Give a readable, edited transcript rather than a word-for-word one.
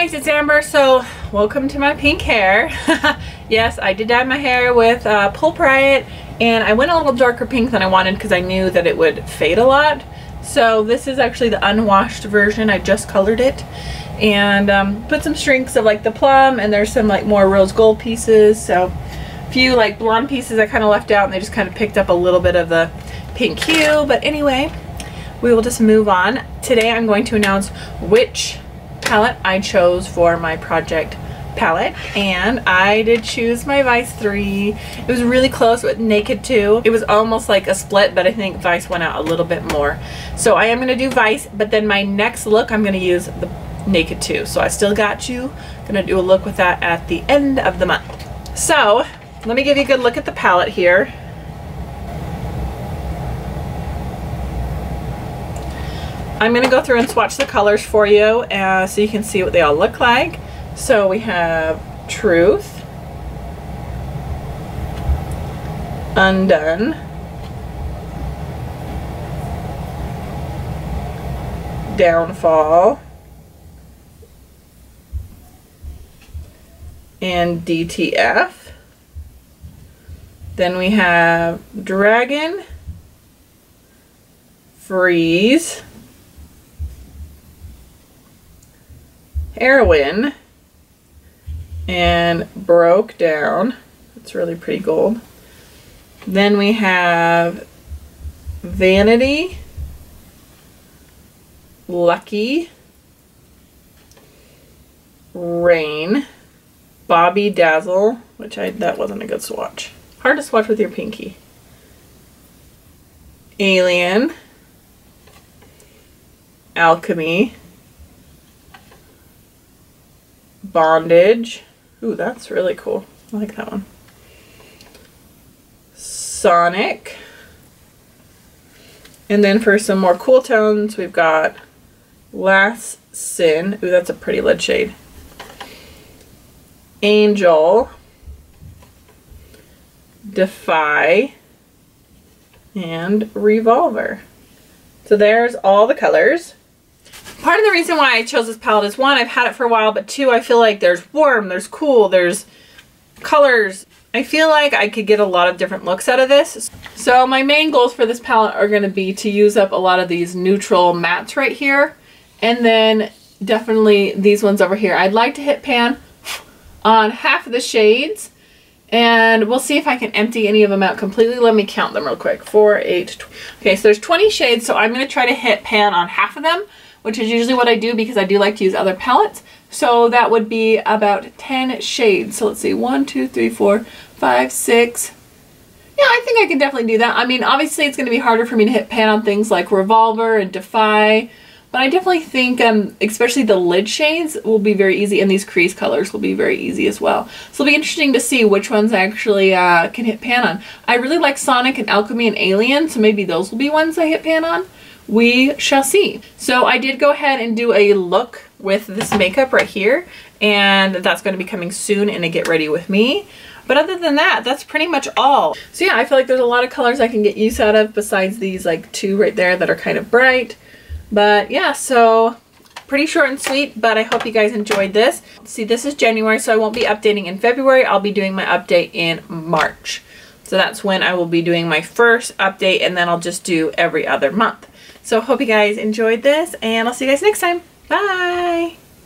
guys, it's Amber. So welcome to my pink hair. Yes, I did dye my hair with Pulp Riot, and I went a little darker pink than I wanted because I knew that it would fade a lot. So this is actually the unwashed version. I just colored it and put some streaks of like the plum, and there's some like more rose gold pieces. So a few like blonde pieces I kind of left out, and they just kind of picked up a little bit of the pink hue. But anyway, we will just move on. Today I'm going to announce which palette I chose for my project palette, and I did choose my Vice 3. It was really close with Naked 2. It was almost like a split, but I think Vice went out a little bit more. So I am going to do Vice, but then my next look I'm going to use the Naked 2. So I still got you. Going to do a look with that at the end of the month. So let me give you a good look at the palette here. I'm going to go through and swatch the colors for you so you can see what they all look like. So we have Truth, Undone, Downfall, and DTF. Then we have Dragon, Freeze, Heroine, and Broke Down. It's really pretty gold. Then we have Vanity, Lucky, Rain, Bobby Dazzle, which that wasn't a good swatch. Hard to swatch with your pinky. Alien, Alchemy, Bondage. Ooh, that's really cool. I like that one. Sonic. And then for some more cool tones, we've got Last Sin. Ooh, that's a pretty lid shade. Angel. Defy. And Revolver. So there's all the colors. Part of the reason why I chose this palette is, one, I've had it for a while, but two, I feel like there's warm, there's cool, there's colors. I feel like I could get a lot of different looks out of this. So my main goals for this palette are going to be to use up a lot of these neutral mattes right here, and then definitely these ones over here. I'd like to hit pan on half of the shades, and we'll see if I can empty any of them out completely. Let me count them real quick. 4, 8, 20. Okay, so there's 20 shades, so I'm going to try to hit pan on half of them, which is usually what I do because I do like to use other palettes. So that would be about 10 shades. So let's see, 1, 2, 3, 4, 5, 6. Yeah, I think I can definitely do that. I mean, obviously it's going to be harder for me to hit pan on things like Revolver and Defy, but I definitely think, especially the lid shades will be very easy, and these crease colors will be very easy as well. So it'll be interesting to see which ones I actually can hit pan on. I really like Sonic and Alchemy and Alien, so maybe those will be ones I hit pan on. We shall see. So I did go ahead and do a look with this makeup right here, and that's going to be coming soon in a Get Ready With Me. But other than that, that's pretty much all. So yeah, I feel like there's a lot of colors I can get use out of besides these like two right there that are kind of bright. But yeah, so pretty short and sweet, but I hope you guys enjoyed this. See, this is January, so I won't be updating in February. I'll be doing my update in March. So that's when I will be doing my first update, and then I'll just do every other month. So hope you guys enjoyed this, and I'll see you guys next time. Bye!